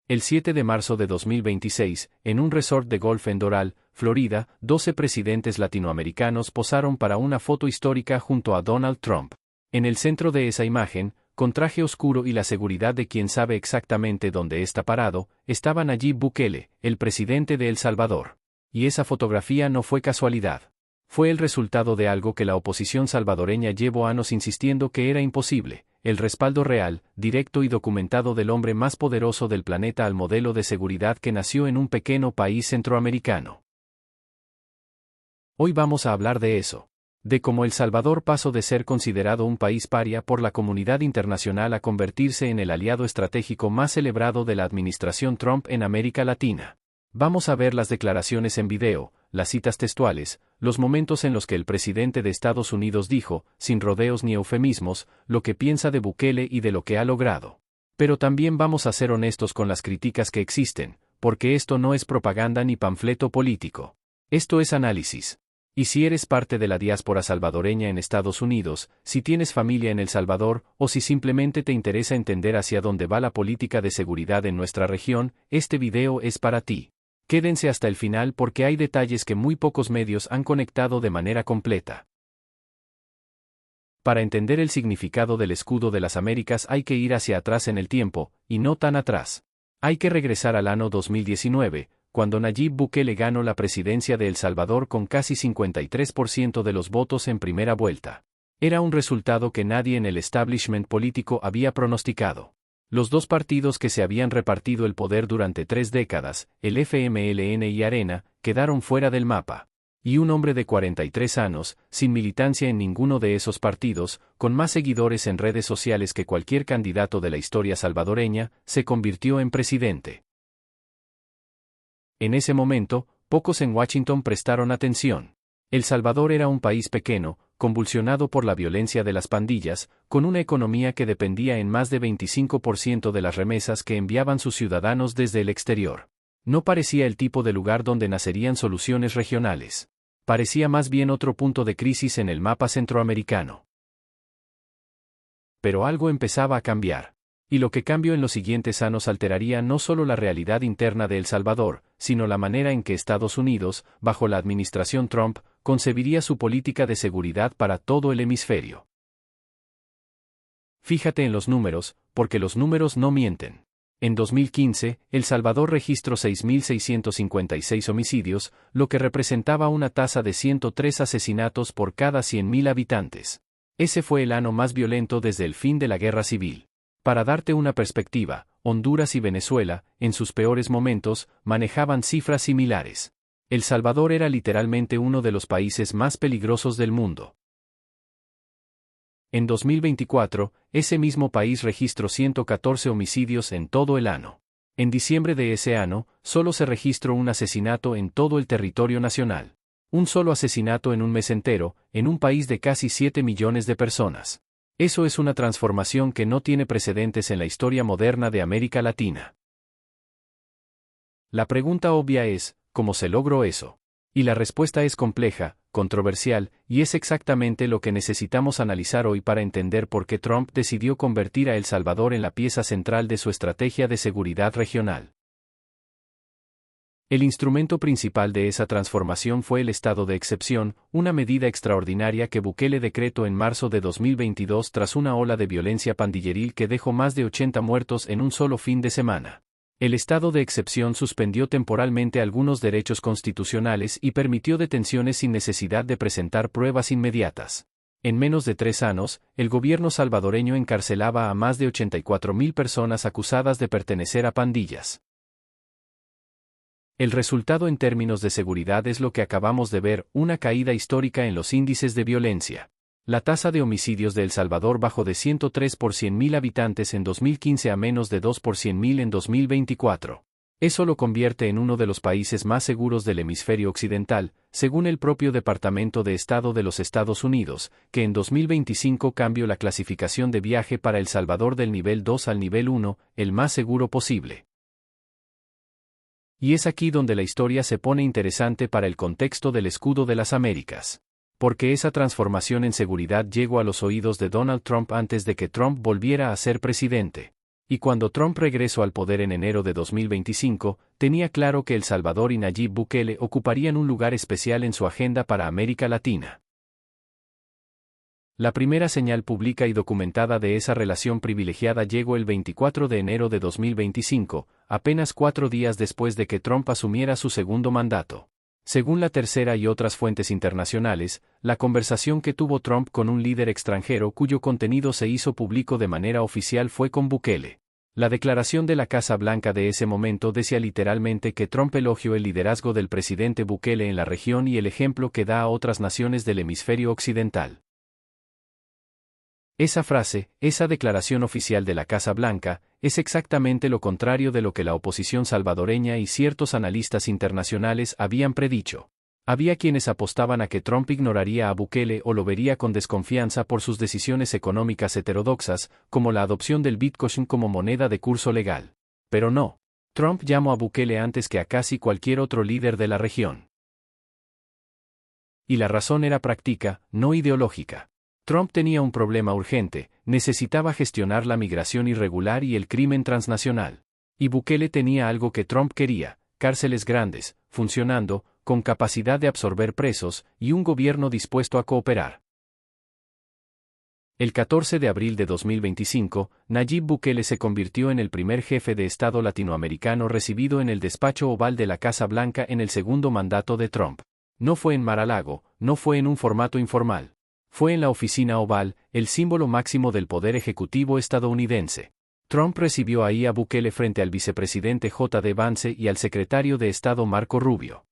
El 7 de marzo de 2026, en un resort de golf en Doral, Florida, 12 presidentes latinoamericanos posaron para una foto histórica junto a Donald Trump. En el centro de esa imagen, con traje oscuro y la seguridad de quien sabe exactamente dónde está parado, estaba Nayib Bukele, el presidente de El Salvador. Y esa fotografía no fue casualidad. Fue el resultado de algo que la oposición salvadoreña llevó años insistiendo que era imposible: el respaldo real, directo y documentado del hombre más poderoso del planeta al modelo de seguridad que nació en un pequeño país centroamericano. Hoy vamos a hablar de eso. De cómo El Salvador pasó de ser considerado un país paria por la comunidad internacional a convertirse en el aliado estratégico más celebrado de la administración Trump en América Latina. Vamos a ver las declaraciones en video, las citas textuales, los momentos en los que el presidente de Estados Unidos dijo, sin rodeos ni eufemismos, lo que piensa de Bukele y de lo que ha logrado. Pero también vamos a ser honestos con las críticas que existen, porque esto no es propaganda ni panfleto político. Esto es análisis. Y si eres parte de la diáspora salvadoreña en Estados Unidos, si tienes familia en El Salvador, o si simplemente te interesa entender hacia dónde va la política de seguridad en nuestra región, este video es para ti. Quédense hasta el final porque hay detalles que muy pocos medios han conectado de manera completa. Para entender el significado del escudo de las Américas hay que ir hacia atrás en el tiempo, y no tan atrás. Hay que regresar al año 2019, cuando Nayib Bukele ganó la presidencia de El Salvador con casi 53% de los votos en primera vuelta. Era un resultado que nadie en el establishment político había pronosticado. Los dos partidos que se habían repartido el poder durante 3 décadas, el FMLN y Arena, quedaron fuera del mapa. Y un hombre de 43 años, sin militancia en ninguno de esos partidos, con más seguidores en redes sociales que cualquier candidato de la historia salvadoreña, se convirtió en presidente. En ese momento, pocos en Washington prestaron atención. El Salvador era un país pequeño, convulsionado por la violencia de las pandillas, con una economía que dependía en más de 25% de las remesas que enviaban sus ciudadanos desde el exterior. No parecía el tipo de lugar donde nacerían soluciones regionales. Parecía más bien otro punto de crisis en el mapa centroamericano. Pero algo empezaba a cambiar. Y lo que cambió en los siguientes años alteraría no solo la realidad interna de El Salvador, sino la manera en que Estados Unidos, bajo la administración Trump, concebiría su política de seguridad para todo el hemisferio. Fíjate en los números, porque los números no mienten. En 2015, El Salvador registró 6.656 homicidios, lo que representaba una tasa de 103 asesinatos por cada 100.000 habitantes. Ese fue el año más violento desde el fin de la Guerra Civil. Para darte una perspectiva, Honduras y Venezuela, en sus peores momentos, manejaban cifras similares. El Salvador era literalmente uno de los países más peligrosos del mundo. En 2024, ese mismo país registró 114 homicidios en todo el año. En diciembre de ese año, solo se registró un asesinato en todo el territorio nacional. Un solo asesinato en un mes entero, en un país de casi 7 millones de personas. Eso es una transformación que no tiene precedentes en la historia moderna de América Latina. La pregunta obvia es, ¿cómo se logró eso? Y la respuesta es compleja, controversial, y es exactamente lo que necesitamos analizar hoy para entender por qué Trump decidió convertir a El Salvador en la pieza central de su estrategia de seguridad regional. El instrumento principal de esa transformación fue el estado de excepción, una medida extraordinaria que Bukele decretó en marzo de 2022 tras una ola de violencia pandilleril que dejó más de 80 muertos en un solo fin de semana. El estado de excepción suspendió temporalmente algunos derechos constitucionales y permitió detenciones sin necesidad de presentar pruebas inmediatas. En menos de 3 años, el gobierno salvadoreño encarcelaba a más de 84.000 personas acusadas de pertenecer a pandillas. El resultado en términos de seguridad es lo que acabamos de ver, una caída histórica en los índices de violencia. La tasa de homicidios de El Salvador bajó de 103 por 100.000 habitantes en 2015 a menos de 2 por 100.000 en 2024. Eso lo convierte en uno de los países más seguros del hemisferio occidental, según el propio Departamento de Estado de los Estados Unidos, que en 2025 cambió la clasificación de viaje para El Salvador del nivel 2 al nivel 1, el más seguro posible. Y es aquí donde la historia se pone interesante para el contexto del escudo de las Américas. Porque esa transformación en seguridad llegó a los oídos de Donald Trump antes de que Trump volviera a ser presidente. Y cuando Trump regresó al poder en enero de 2025, tenía claro que El Salvador y Nayib Bukele ocuparían un lugar especial en su agenda para América Latina. La primera señal pública y documentada de esa relación privilegiada llegó el 24 de enero de 2025, apenas 4 días después de que Trump asumiera su segundo mandato. Según la Tercera y otras fuentes internacionales, la conversación que tuvo Trump con un líder extranjero cuyo contenido se hizo público de manera oficial fue con Bukele. La declaración de la Casa Blanca de ese momento decía literalmente que Trump elogió el liderazgo del presidente Bukele en la región y el ejemplo que da a otras naciones del hemisferio occidental. Esa frase, esa declaración oficial de la Casa Blanca, es exactamente lo contrario de lo que la oposición salvadoreña y ciertos analistas internacionales habían predicho. Había quienes apostaban a que Trump ignoraría a Bukele o lo vería con desconfianza por sus decisiones económicas heterodoxas, como la adopción del Bitcoin como moneda de curso legal. Pero no. Trump llamó a Bukele antes que a casi cualquier otro líder de la región. Y la razón era práctica, no ideológica. Trump tenía un problema urgente, necesitaba gestionar la migración irregular y el crimen transnacional. Y Bukele tenía algo que Trump quería: cárceles grandes, funcionando, con capacidad de absorber presos, y un gobierno dispuesto a cooperar. El 14 de abril de 2025, Nayib Bukele se convirtió en el primer jefe de Estado latinoamericano recibido en el despacho oval de la Casa Blanca en el segundo mandato de Trump. No fue en Mar-a-Lago, no fue en un formato informal. Fue en la oficina oval, el símbolo máximo del poder ejecutivo estadounidense. Trump recibió ahí a Bukele frente al vicepresidente J.D. Vance y al secretario de Estado Marco Rubio.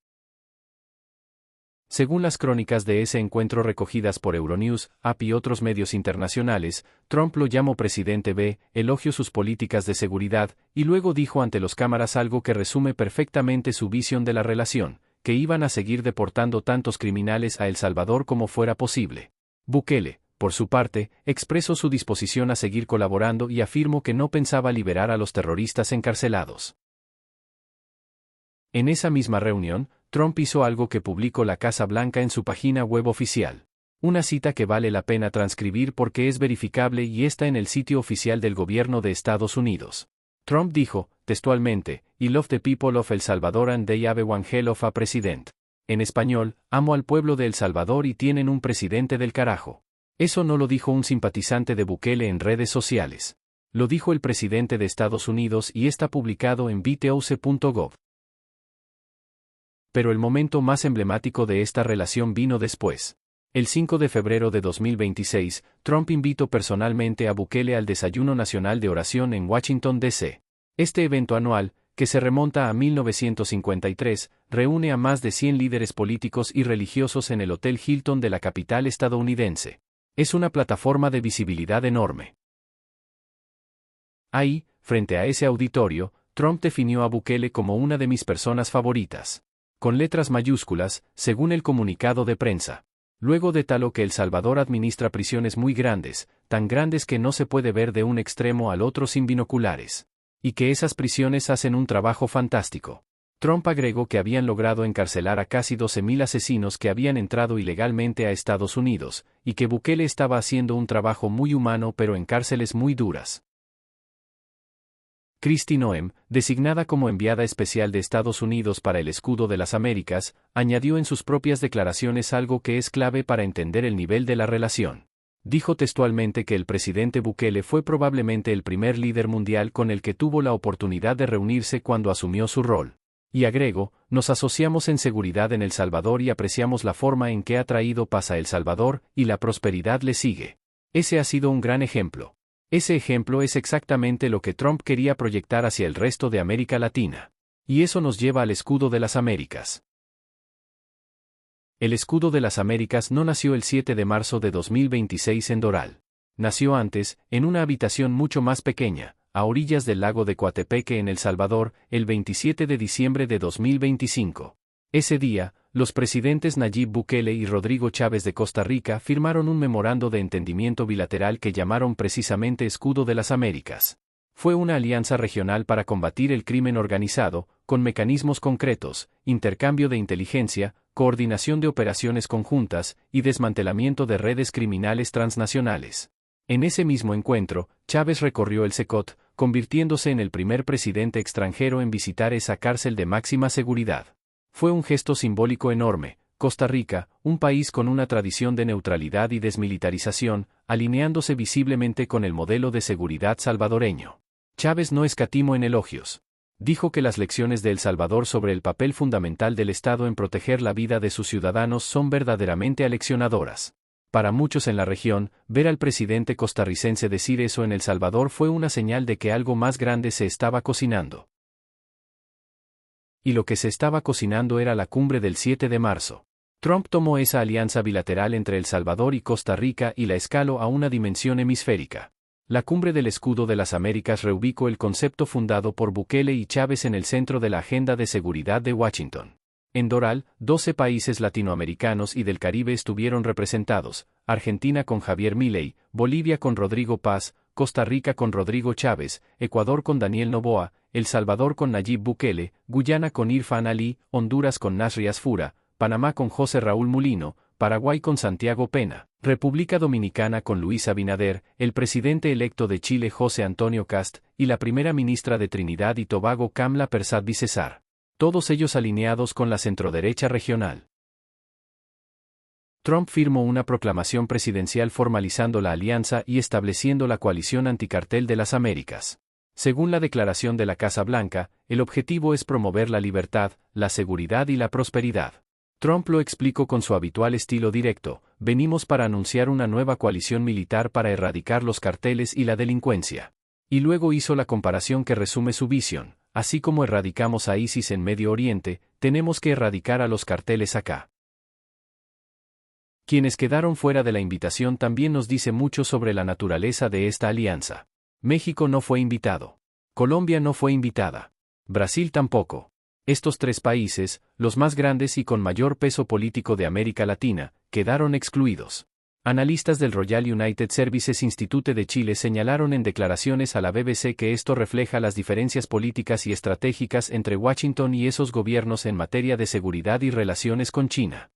Según las crónicas de ese encuentro recogidas por Euronews, AP y otros medios internacionales, Trump lo llamó presidente B, elogió sus políticas de seguridad, y luego dijo ante los cámaras algo que resume perfectamente su visión de la relación: que iban a seguir deportando tantos criminales a El Salvador como fuera posible. Bukele, por su parte, expresó su disposición a seguir colaborando y afirmó que no pensaba liberar a los terroristas encarcelados. En esa misma reunión, Trump hizo algo que publicó la Casa Blanca en su página web oficial. Una cita que vale la pena transcribir porque es verificable y está en el sitio oficial del gobierno de Estados Unidos. Trump dijo, textualmente, "I love the people of El Salvador and they have one hell of a president". En español, amo al pueblo de El Salvador y tienen un presidente del carajo. Eso no lo dijo un simpatizante de Bukele en redes sociales. Lo dijo el presidente de Estados Unidos y está publicado en vtoc.gov. Pero el momento más emblemático de esta relación vino después. El 5 de febrero de 2026, Trump invitó personalmente a Bukele al Desayuno Nacional de Oración en Washington, D.C. Este evento anual, que se remonta a 1953, reúne a más de 100 líderes políticos y religiosos en el Hotel Hilton de la capital estadounidense. Es una plataforma de visibilidad enorme. Ahí, frente a ese auditorio, Trump definió a Bukele como una de mis personas favoritas. Con letras mayúsculas, según el comunicado de prensa. Luego detaló que El Salvador administra prisiones muy grandes, tan grandes que no se puede ver de un extremo al otro sin binoculares. Y que esas prisiones hacen un trabajo fantástico. Trump agregó que habían logrado encarcelar a casi 12,000 asesinos que habían entrado ilegalmente a Estados Unidos, y que Bukele estaba haciendo un trabajo muy humano pero en cárceles muy duras. Kristi Noem, designada como enviada especial de Estados Unidos para el Escudo de las Américas, añadió en sus propias declaraciones algo que es clave para entender el nivel de la relación. Dijo textualmente que el presidente Bukele fue probablemente el primer líder mundial con el que tuvo la oportunidad de reunirse cuando asumió su rol. Y agregó, nos asociamos en seguridad en El Salvador y apreciamos la forma en que ha traído paz a El Salvador, y la prosperidad le sigue. Ese ha sido un gran ejemplo. Ese ejemplo es exactamente lo que Trump quería proyectar hacia el resto de América Latina. Y eso nos lleva al Escudo de las Américas. El Escudo de las Américas no nació el 7 de marzo de 2026 en Doral. Nació antes, en una habitación mucho más pequeña, a orillas del lago de Coatepeque en El Salvador, el 27 de diciembre de 2025. Ese día, los presidentes Nayib Bukele y Rodrigo Chávez de Costa Rica firmaron un memorando de entendimiento bilateral que llamaron precisamente Escudo de las Américas. Fue una alianza regional para combatir el crimen organizado, con mecanismos concretos, intercambio de inteligencia, coordinación de operaciones conjuntas y desmantelamiento de redes criminales transnacionales. En ese mismo encuentro, Chávez recorrió el Secot, convirtiéndose en el primer presidente extranjero en visitar esa cárcel de máxima seguridad. Fue un gesto simbólico enorme. Costa Rica, un país con una tradición de neutralidad y desmilitarización, alineándose visiblemente con el modelo de seguridad salvadoreño. Chávez no escatimó en elogios. Dijo que las lecciones de El Salvador sobre el papel fundamental del Estado en proteger la vida de sus ciudadanos son verdaderamente aleccionadoras. Para muchos en la región, ver al presidente costarricense decir eso en El Salvador fue una señal de que algo más grande se estaba cocinando. Y lo que se estaba cocinando era la cumbre del 7 de marzo. Trump tomó esa alianza bilateral entre El Salvador y Costa Rica y la escaló a una dimensión hemisférica. La cumbre del Escudo de las Américas reubicó el concepto fundado por Bukele y Chávez en el centro de la agenda de seguridad de Washington. En Doral, 12 países latinoamericanos y del Caribe estuvieron representados: Argentina con Javier Milei, Bolivia con Rodrigo Paz, Costa Rica con Rodrigo Chávez, Ecuador con Daniel Noboa, El Salvador con Nayib Bukele, Guyana con Irfan Ali, Honduras con Nasri Asfura, Panamá con José Raúl Mulino, Paraguay con Santiago Pena, República Dominicana con Luis Abinader, el presidente electo de Chile José Antonio Kast, y la primera ministra de Trinidad y Tobago Kamla Persad Cesar. Todos ellos alineados con la centroderecha regional. Trump firmó una proclamación presidencial formalizando la alianza y estableciendo la coalición anticartel de las Américas. Según la declaración de la Casa Blanca, el objetivo es promover la libertad, la seguridad y la prosperidad. Trump lo explicó con su habitual estilo directo: venimos para anunciar una nueva coalición militar para erradicar los carteles y la delincuencia. Y luego hizo la comparación que resume su visión: así como erradicamos a ISIS en Medio Oriente, tenemos que erradicar a los carteles acá. Quienes quedaron fuera de la invitación también nos dice mucho sobre la naturaleza de esta alianza. México no fue invitado. Colombia no fue invitada. Brasil tampoco. Estos tres países, los más grandes y con mayor peso político de América Latina, quedaron excluidos. Analistas del Royal United Services Institute de Chile señalaron en declaraciones a la BBC que esto refleja las diferencias políticas y estratégicas entre Washington y esos gobiernos en materia de seguridad y relaciones con China.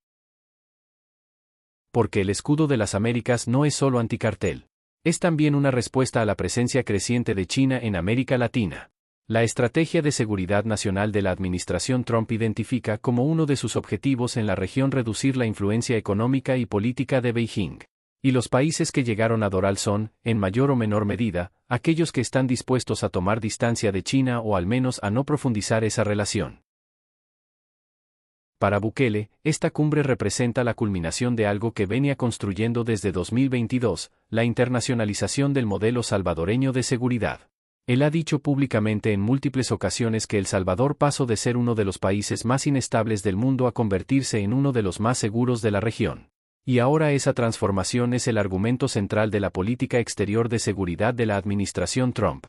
Porque el Escudo de las Américas no es solo anticartel. Es también una respuesta a la presencia creciente de China en América Latina. La estrategia de seguridad nacional de la administración Trump identifica como uno de sus objetivos en la región reducir la influencia económica y política de Beijing. Y los países que llegaron a Doral son, en mayor o menor medida, aquellos que están dispuestos a tomar distancia de China o al menos a no profundizar esa relación. Para Bukele, esta cumbre representa la culminación de algo que venía construyendo desde 2022, la internacionalización del modelo salvadoreño de seguridad. Él ha dicho públicamente en múltiples ocasiones que El Salvador pasó de ser uno de los países más inestables del mundo a convertirse en uno de los más seguros de la región. Y ahora esa transformación es el argumento central de la política exterior de seguridad de la administración Trump.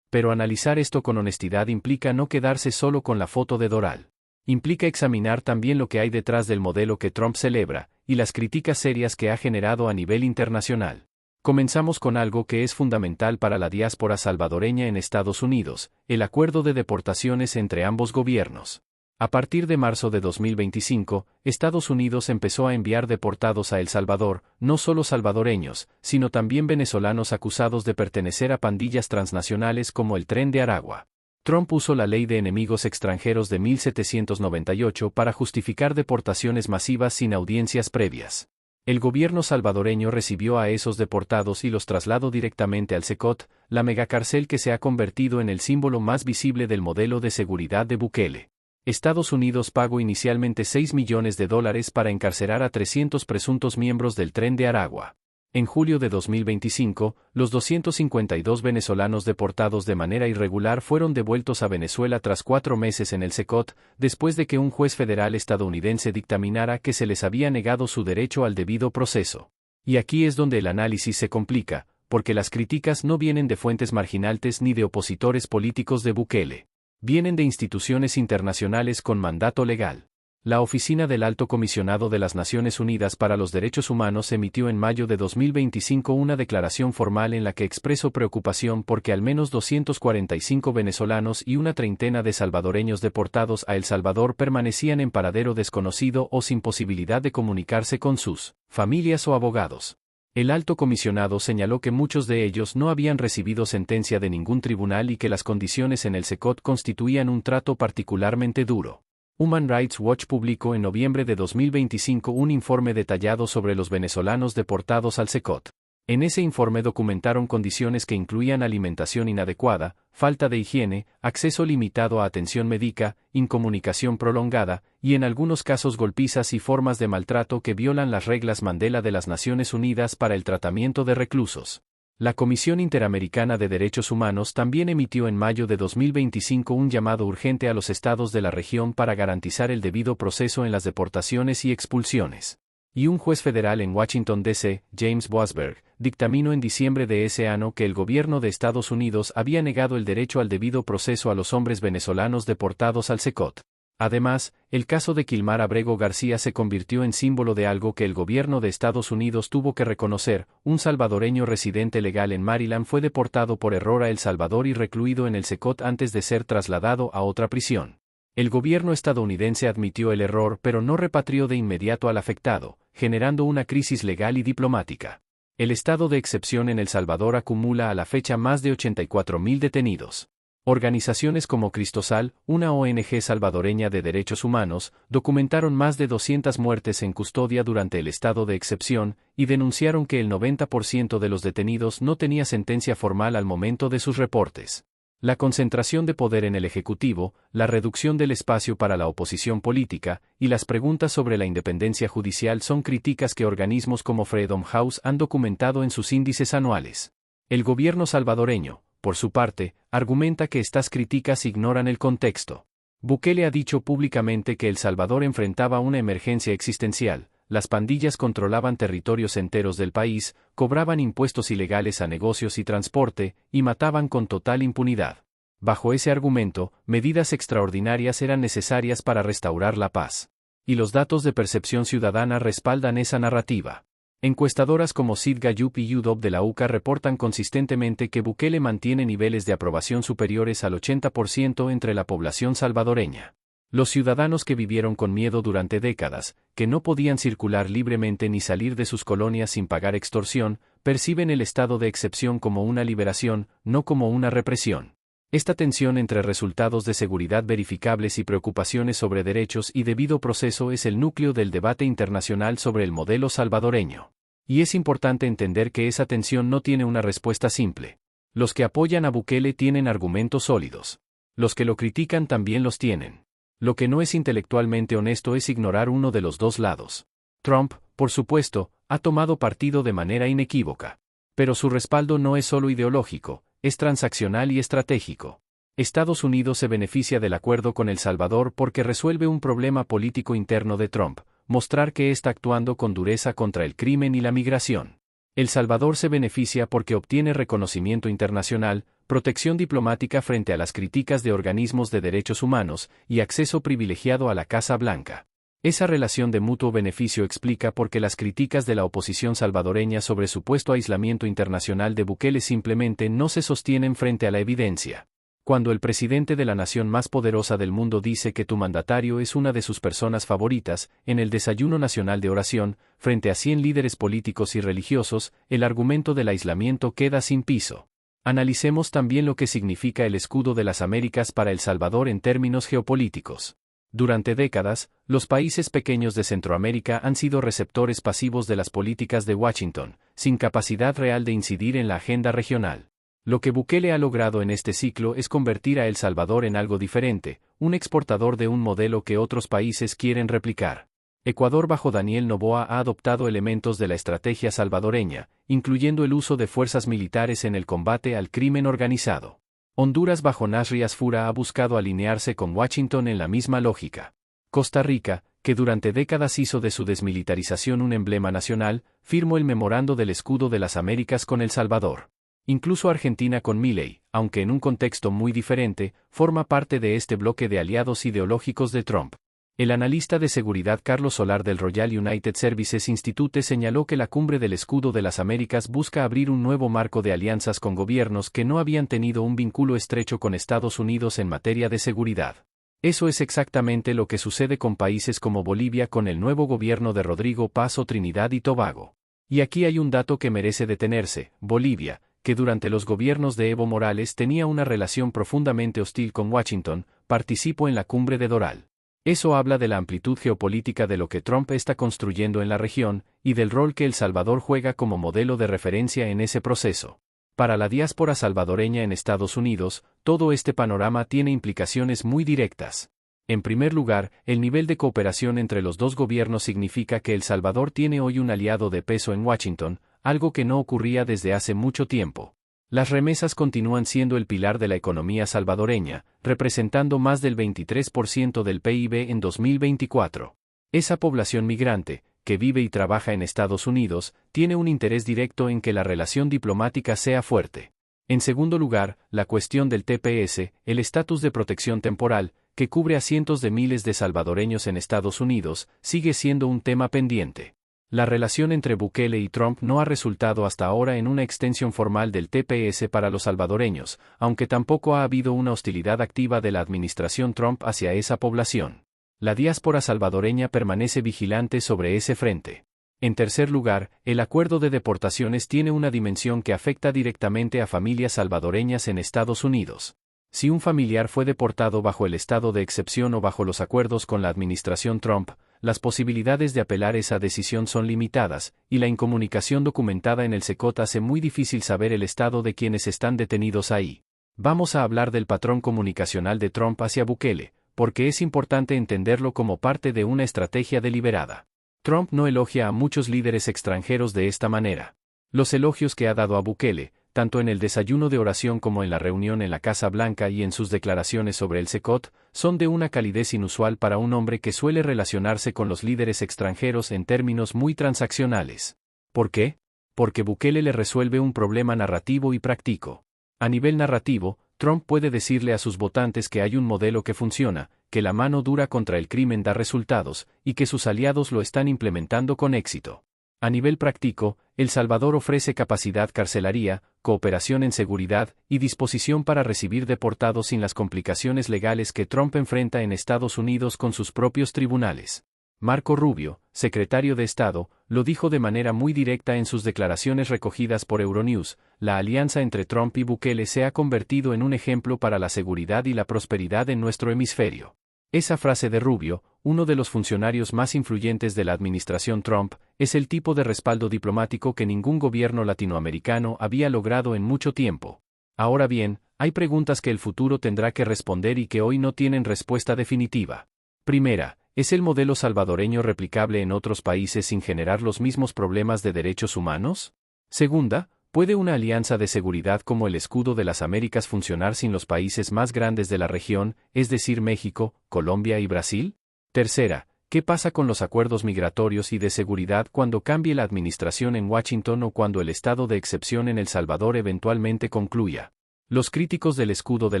Pero analizar esto con honestidad implica no quedarse solo con la foto de Doral. Implica examinar también lo que hay detrás del modelo que Trump celebra, y las críticas serias que ha generado a nivel internacional. Comenzamos con algo que es fundamental para la diáspora salvadoreña en Estados Unidos: el acuerdo de deportaciones entre ambos gobiernos. A partir de marzo de 2025, Estados Unidos empezó a enviar deportados a El Salvador, no solo salvadoreños, sino también venezolanos acusados de pertenecer a pandillas transnacionales como el Tren de Aragua. Trump usó la Ley de Enemigos Extranjeros de 1798 para justificar deportaciones masivas sin audiencias previas. El gobierno salvadoreño recibió a esos deportados y los trasladó directamente al CECOT, la megacárcel que se ha convertido en el símbolo más visible del modelo de seguridad de Bukele. Estados Unidos pagó inicialmente $6 millones para encarcelar a 300 presuntos miembros del Tren de Aragua. En julio de 2025, los 252 venezolanos deportados de manera irregular fueron devueltos a Venezuela tras 4 meses en el CECOT, después de que un juez federal estadounidense dictaminara que se les había negado su derecho al debido proceso. Y aquí es donde el análisis se complica, porque las críticas no vienen de fuentes marginales ni de opositores políticos de Bukele. Vienen de instituciones internacionales con mandato legal. La Oficina del Alto Comisionado de las Naciones Unidas para los Derechos Humanos emitió en mayo de 2025 una declaración formal en la que expresó preocupación porque al menos 245 venezolanos y una treintena de salvadoreños deportados a El Salvador permanecían en paradero desconocido o sin posibilidad de comunicarse con sus familias o abogados. El alto comisionado señaló que muchos de ellos no habían recibido sentencia de ningún tribunal y que las condiciones en el SECOT constituían un trato particularmente duro. Human Rights Watch publicó en noviembre de 2025 un informe detallado sobre los venezolanos deportados al SECOT. En ese informe documentaron condiciones que incluían alimentación inadecuada, falta de higiene, acceso limitado a atención médica, incomunicación prolongada, y en algunos casos golpizas y formas de maltrato que violan las reglas Mandela de las Naciones Unidas para el tratamiento de reclusos. La Comisión Interamericana de Derechos Humanos también emitió en mayo de 2025 un llamado urgente a los estados de la región para garantizar el debido proceso en las deportaciones y expulsiones. Y un juez federal en Washington, D.C., James Boasberg, dictaminó en diciembre de ese año que el gobierno de Estados Unidos había negado el derecho al debido proceso a los hombres venezolanos deportados al SECOT. Además, el caso de Kilmar Abrego García se convirtió en símbolo de algo que el gobierno de Estados Unidos tuvo que reconocer: un salvadoreño residente legal en Maryland fue deportado por error a El Salvador y recluido en el SECOT antes de ser trasladado a otra prisión. El gobierno estadounidense admitió el error pero no repatrió de inmediato al afectado, generando una crisis legal y diplomática. El estado de excepción en El Salvador acumula a la fecha más de 84.000 detenidos. Organizaciones como Cristosal, una ONG salvadoreña de derechos humanos, documentaron más de 200 muertes en custodia durante el estado de excepción, y denunciaron que el 90% de los detenidos no tenía sentencia formal al momento de sus reportes. La concentración de poder en el Ejecutivo, la reducción del espacio para la oposición política, y las preguntas sobre la independencia judicial son críticas que organismos como Freedom House han documentado en sus índices anuales. El gobierno salvadoreño, por su parte, argumenta que estas críticas ignoran el contexto. Bukele ha dicho públicamente que El Salvador enfrentaba una emergencia existencial. Las pandillas controlaban territorios enteros del país, cobraban impuestos ilegales a negocios y transporte, y mataban con total impunidad. Bajo ese argumento, medidas extraordinarias eran necesarias para restaurar la paz. Y los datos de percepción ciudadana respaldan esa narrativa. Encuestadoras como Sid Gallup y UW de la UCA reportan consistentemente que Bukele mantiene niveles de aprobación superiores al 80% entre la población salvadoreña. Los ciudadanos que vivieron con miedo durante décadas, que no podían circular libremente ni salir de sus colonias sin pagar extorsión, perciben el estado de excepción como una liberación, no como una represión. Esta tensión entre resultados de seguridad verificables y preocupaciones sobre derechos y debido proceso es el núcleo del debate internacional sobre el modelo salvadoreño. Y es importante entender que esa tensión no tiene una respuesta simple. Los que apoyan a Bukele tienen argumentos sólidos. Los que lo critican también los tienen. Lo que no es intelectualmente honesto es ignorar uno de los dos lados. Trump, por supuesto, ha tomado partido de manera inequívoca. Pero su respaldo no es solo ideológico, es transaccional y estratégico. Estados Unidos se beneficia del acuerdo con El Salvador porque resuelve un problema político interno de Trump: mostrar que está actuando con dureza contra el crimen y la migración. El Salvador se beneficia porque obtiene reconocimiento internacional, protección diplomática frente a las críticas de organismos de derechos humanos, y acceso privilegiado a la Casa Blanca. Esa relación de mutuo beneficio explica por qué las críticas de la oposición salvadoreña sobre supuesto aislamiento internacional de Bukele simplemente no se sostienen frente a la evidencia. Cuando el presidente de la nación más poderosa del mundo dice que tu mandatario es una de sus personas favoritas, en el desayuno nacional de oración, frente a 100 líderes políticos y religiosos, el argumento del aislamiento queda sin piso. Analicemos también lo que significa el escudo de las Américas para El Salvador en términos geopolíticos. Durante décadas, los países pequeños de Centroamérica han sido receptores pasivos de las políticas de Washington, sin capacidad real de incidir en la agenda regional. Lo que Bukele ha logrado en este ciclo es convertir a El Salvador en algo diferente, un exportador de un modelo que otros países quieren replicar. Ecuador bajo Daniel Noboa ha adoptado elementos de la estrategia salvadoreña, incluyendo el uso de fuerzas militares en el combate al crimen organizado. Honduras bajo Nasri Asfura ha buscado alinearse con Washington en la misma lógica. Costa Rica, que durante décadas hizo de su desmilitarización un emblema nacional, firmó el Memorando del Escudo de las Américas con El Salvador. Incluso Argentina con Milei, aunque en un contexto muy diferente, forma parte de este bloque de aliados ideológicos de Trump. El analista de seguridad Carlos Solar del Royal United Services Institute señaló que la Cumbre del Escudo de las Américas busca abrir un nuevo marco de alianzas con gobiernos que no habían tenido un vínculo estrecho con Estados Unidos en materia de seguridad. Eso es exactamente lo que sucede con países como Bolivia con el nuevo gobierno de Rodrigo Paz o Trinidad y Tobago. Y aquí hay un dato que merece detenerse: Bolivia, que durante los gobiernos de Evo Morales tenía una relación profundamente hostil con Washington, participó en la cumbre de Doral. Eso habla de la amplitud geopolítica de lo que Trump está construyendo en la región, y del rol que El Salvador juega como modelo de referencia en ese proceso. Para la diáspora salvadoreña en Estados Unidos, todo este panorama tiene implicaciones muy directas. En primer lugar, el nivel de cooperación entre los dos gobiernos significa que El Salvador tiene hoy un aliado de peso en Washington, algo que no ocurría desde hace mucho tiempo. Las remesas continúan siendo el pilar de la economía salvadoreña, representando más del 23% del PIB en 2024. Esa población migrante, que vive y trabaja en Estados Unidos, tiene un interés directo en que la relación diplomática sea fuerte. En segundo lugar, la cuestión del TPS, el estatus de protección temporal, que cubre a cientos de miles de salvadoreños en Estados Unidos, sigue siendo un tema pendiente. La relación entre Bukele y Trump no ha resultado hasta ahora en una extensión formal del TPS para los salvadoreños, aunque tampoco ha habido una hostilidad activa de la administración Trump hacia esa población. La diáspora salvadoreña permanece vigilante sobre ese frente. En tercer lugar, el acuerdo de deportaciones tiene una dimensión que afecta directamente a familias salvadoreñas en Estados Unidos. Si un familiar fue deportado bajo el estado de excepción o bajo los acuerdos con la administración Trump, las posibilidades de apelar esa decisión son limitadas, y la incomunicación documentada en el SECOT hace muy difícil saber el estado de quienes están detenidos ahí. Vamos a hablar del patrón comunicacional de Trump hacia Bukele, porque es importante entenderlo como parte de una estrategia deliberada. Trump no elogia a muchos líderes extranjeros de esta manera. Los elogios que ha dado a Bukele, tanto en el desayuno de oración como en la reunión en la Casa Blanca y en sus declaraciones sobre el SECOT, son de una calidez inusual para un hombre que suele relacionarse con los líderes extranjeros en términos muy transaccionales. ¿Por qué? Porque Bukele le resuelve un problema narrativo y práctico. A nivel narrativo, Trump puede decirle a sus votantes que hay un modelo que funciona, que la mano dura contra el crimen da resultados, y que sus aliados lo están implementando con éxito. A nivel práctico, El Salvador ofrece capacidad carcelaria, cooperación en seguridad y disposición para recibir deportados sin las complicaciones legales que Trump enfrenta en Estados Unidos con sus propios tribunales. Marco Rubio, secretario de Estado, lo dijo de manera muy directa en sus declaraciones recogidas por Euronews: la alianza entre Trump y Bukele se ha convertido en un ejemplo para la seguridad y la prosperidad en nuestro hemisferio. Esa frase de Rubio, uno de los funcionarios más influyentes de la administración Trump, es el tipo de respaldo diplomático que ningún gobierno latinoamericano había logrado en mucho tiempo. Ahora bien, hay preguntas que el futuro tendrá que responder y que hoy no tienen respuesta definitiva. Primera, ¿es el modelo salvadoreño replicable en otros países sin generar los mismos problemas de derechos humanos? Segunda, ¿puede una alianza de seguridad como el Escudo de las Américas funcionar sin los países más grandes de la región, es decir, México, Colombia y Brasil? Tercera, ¿qué pasa con los acuerdos migratorios y de seguridad cuando cambie la administración en Washington o cuando el estado de excepción en El Salvador eventualmente concluya? Los críticos del Escudo de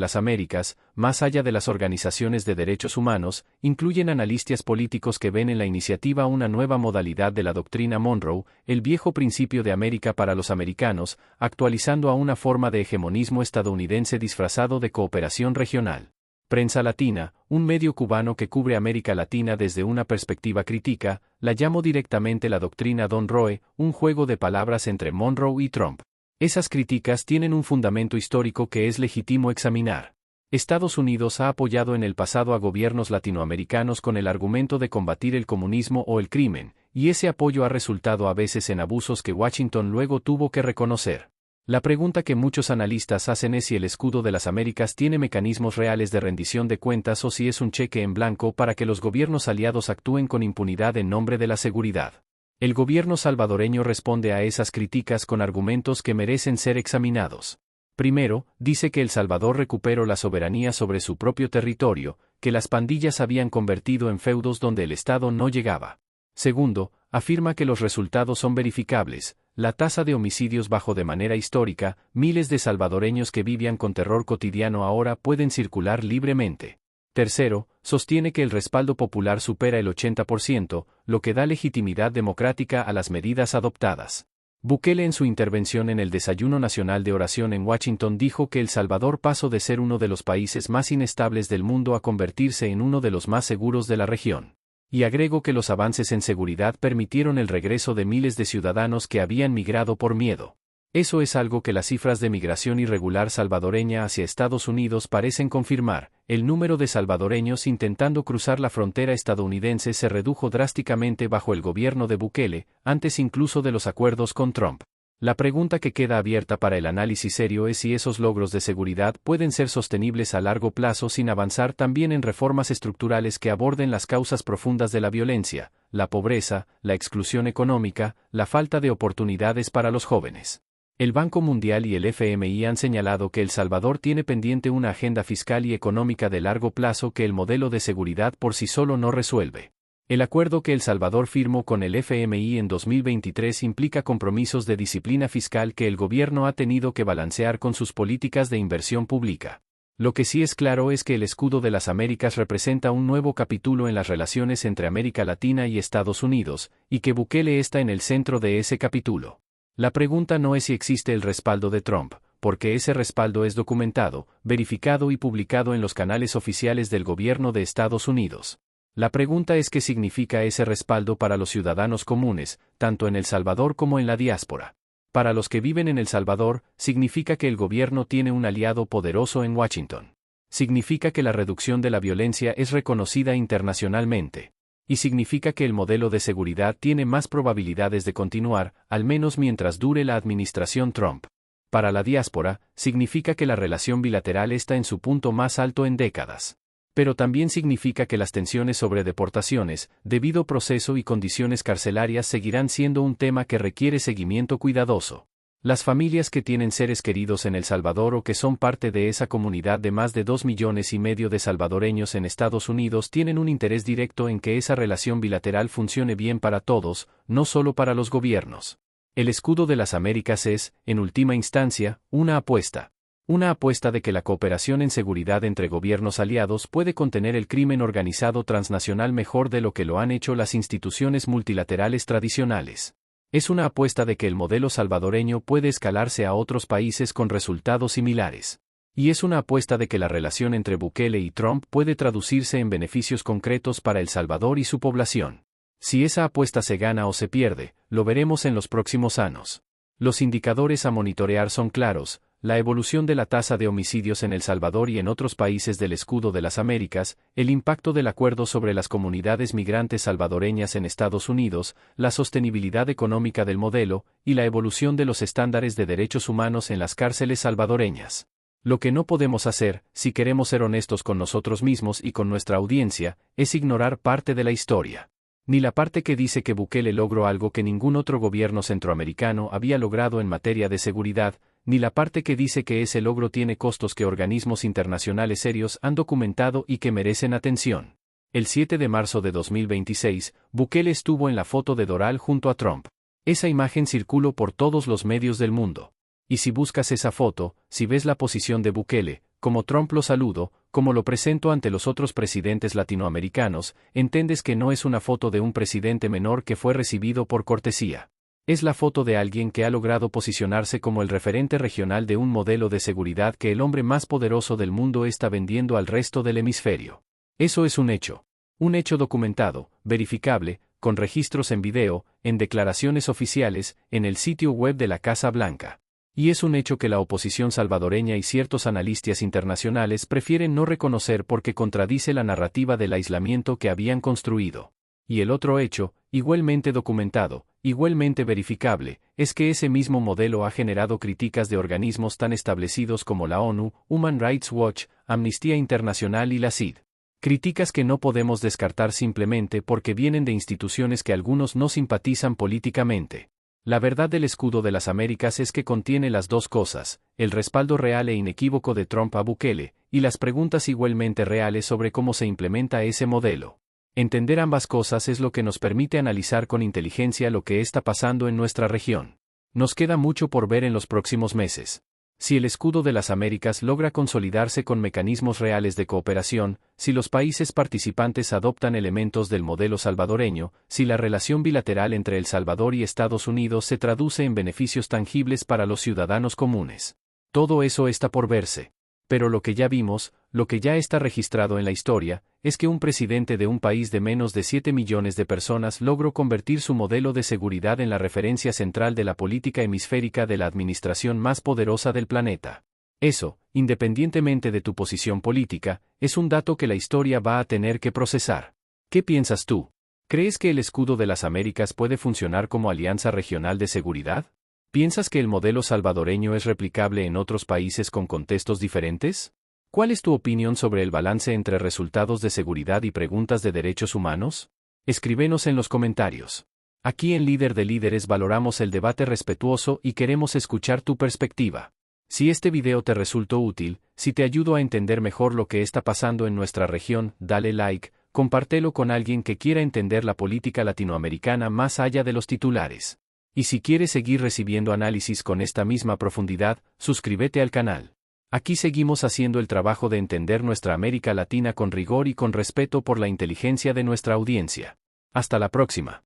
las Américas, más allá de las organizaciones de derechos humanos, incluyen analistas políticos que ven en la iniciativa una nueva modalidad de la doctrina Monroe, el viejo principio de América para los americanos, actualizando a una forma de hegemonismo estadounidense disfrazado de cooperación regional. Prensa Latina, un medio cubano que cubre América Latina desde una perspectiva crítica, la llamó directamente la doctrina Don Roe, un juego de palabras entre Monroe y Trump. Esas críticas tienen un fundamento histórico que es legítimo examinar. Estados Unidos ha apoyado en el pasado a gobiernos latinoamericanos con el argumento de combatir el comunismo o el crimen, y ese apoyo ha resultado a veces en abusos que Washington luego tuvo que reconocer. La pregunta que muchos analistas hacen es si el Escudo de las Américas tiene mecanismos reales de rendición de cuentas o si es un cheque en blanco para que los gobiernos aliados actúen con impunidad en nombre de la seguridad. El gobierno salvadoreño responde a esas críticas con argumentos que merecen ser examinados. Primero, dice que El Salvador recuperó la soberanía sobre su propio territorio, que las pandillas habían convertido en feudos donde el Estado no llegaba. Segundo, afirma que los resultados son verificables: la tasa de homicidios bajó de manera histórica, miles de salvadoreños que vivían con terror cotidiano ahora pueden circular libremente. Tercero, sostiene que el respaldo popular supera el 80%, lo que da legitimidad democrática a las medidas adoptadas. Bukele en su intervención en el Desayuno Nacional de Oración en Washington dijo que El Salvador pasó de ser uno de los países más inestables del mundo a convertirse en uno de los más seguros de la región. Y agrego que los avances en seguridad permitieron el regreso de miles de ciudadanos que habían migrado por miedo. Eso es algo que las cifras de migración irregular salvadoreña hacia Estados Unidos parecen confirmar. El número de salvadoreños intentando cruzar la frontera estadounidense se redujo drásticamente bajo el gobierno de Bukele, antes incluso de los acuerdos con Trump. La pregunta que queda abierta para el análisis serio es si esos logros de seguridad pueden ser sostenibles a largo plazo sin avanzar también en reformas estructurales que aborden las causas profundas de la violencia, la pobreza, la exclusión económica, la falta de oportunidades para los jóvenes. El Banco Mundial y el FMI han señalado que El Salvador tiene pendiente una agenda fiscal y económica de largo plazo que el modelo de seguridad por sí solo no resuelve. El acuerdo que El Salvador firmó con el FMI en 2023 implica compromisos de disciplina fiscal que el gobierno ha tenido que balancear con sus políticas de inversión pública. Lo que sí es claro es que el escudo de las Américas representa un nuevo capítulo en las relaciones entre América Latina y Estados Unidos, y que Bukele está en el centro de ese capítulo. La pregunta no es si existe el respaldo de Trump, porque ese respaldo es documentado, verificado y publicado en los canales oficiales del gobierno de Estados Unidos. La pregunta es qué significa ese respaldo para los ciudadanos comunes, tanto en El Salvador como en la diáspora. Para los que viven en El Salvador, significa que el gobierno tiene un aliado poderoso en Washington. Significa que la reducción de la violencia es reconocida internacionalmente. Y significa que el modelo de seguridad tiene más probabilidades de continuar, al menos mientras dure la administración Trump. Para la diáspora, significa que la relación bilateral está en su punto más alto en décadas. Pero también significa que las tensiones sobre deportaciones, debido proceso y condiciones carcelarias seguirán siendo un tema que requiere seguimiento cuidadoso. Las familias que tienen seres queridos en El Salvador o que son parte de esa comunidad de más de 2,5 millones de salvadoreños en Estados Unidos tienen un interés directo en que esa relación bilateral funcione bien para todos, no solo para los gobiernos. El escudo de las Américas es, en última instancia, una apuesta. Una apuesta de que la cooperación en seguridad entre gobiernos aliados puede contener el crimen organizado transnacional mejor de lo que lo han hecho las instituciones multilaterales tradicionales. Es una apuesta de que el modelo salvadoreño puede escalarse a otros países con resultados similares. Y es una apuesta de que la relación entre Bukele y Trump puede traducirse en beneficios concretos para El Salvador y su población. Si esa apuesta se gana o se pierde, lo veremos en los próximos años. Los indicadores a monitorear son claros. La evolución de la tasa de homicidios en El Salvador y en otros países del escudo de las Américas, el impacto del acuerdo sobre las comunidades migrantes salvadoreñas en Estados Unidos, la sostenibilidad económica del modelo, y la evolución de los estándares de derechos humanos en las cárceles salvadoreñas. Lo que no podemos hacer, si queremos ser honestos con nosotros mismos y con nuestra audiencia, es ignorar parte de la historia. Ni la parte que dice que Bukele logró algo que ningún otro gobierno centroamericano había logrado en materia de seguridad, ni la parte que dice que ese logro tiene costos que organismos internacionales serios han documentado y que merecen atención. El 7 de marzo de 2026, Bukele estuvo en la foto de Doral junto a Trump. Esa imagen circuló por todos los medios del mundo. Y si buscas esa foto, si ves la posición de Bukele, como Trump lo saludo, como lo presento ante los otros presidentes latinoamericanos, entiendes que no es una foto de un presidente menor que fue recibido por cortesía. Es la foto de alguien que ha logrado posicionarse como el referente regional de un modelo de seguridad que el hombre más poderoso del mundo está vendiendo al resto del hemisferio. Eso es un hecho. Un hecho documentado, verificable, con registros en video, en declaraciones oficiales, en el sitio web de la Casa Blanca. Y es un hecho que la oposición salvadoreña y ciertos analistas internacionales prefieren no reconocer porque contradice la narrativa del aislamiento que habían construido. Y el otro hecho, igualmente documentado, igualmente verificable, es que ese mismo modelo ha generado críticas de organismos tan establecidos como la ONU, Human Rights Watch, Amnistía Internacional y la CID. Críticas que no podemos descartar simplemente porque vienen de instituciones que algunos no simpatizan políticamente. La verdad del escudo de las Américas es que contiene las dos cosas, el respaldo real e inequívoco de Trump a Bukele, y las preguntas igualmente reales sobre cómo se implementa ese modelo. Entender ambas cosas es lo que nos permite analizar con inteligencia lo que está pasando en nuestra región. Nos queda mucho por ver en los próximos meses. Si el escudo de las Américas logra consolidarse con mecanismos reales de cooperación, si los países participantes adoptan elementos del modelo salvadoreño, si la relación bilateral entre El Salvador y Estados Unidos se traduce en beneficios tangibles para los ciudadanos comunes. Todo eso está por verse. Pero lo que ya vimos, lo que ya está registrado en la historia, es que un presidente de un país de menos de 7 millones de personas logró convertir su modelo de seguridad en la referencia central de la política hemisférica de la administración más poderosa del planeta. Eso, independientemente de tu posición política, es un dato que la historia va a tener que procesar. ¿Qué piensas tú? ¿Crees que el escudo de las Américas puede funcionar como alianza regional de seguridad? ¿Piensas que el modelo salvadoreño es replicable en otros países con contextos diferentes? ¿Cuál es tu opinión sobre el balance entre resultados de seguridad y preguntas de derechos humanos? Escríbenos en los comentarios. Aquí en Líder de Líderes valoramos el debate respetuoso y queremos escuchar tu perspectiva. Si este video te resultó útil, si te ayudó a entender mejor lo que está pasando en nuestra región, dale like, compártelo con alguien que quiera entender la política latinoamericana más allá de los titulares. Y si quieres seguir recibiendo análisis con esta misma profundidad, suscríbete al canal. Aquí seguimos haciendo el trabajo de entender nuestra América Latina con rigor y con respeto por la inteligencia de nuestra audiencia. Hasta la próxima.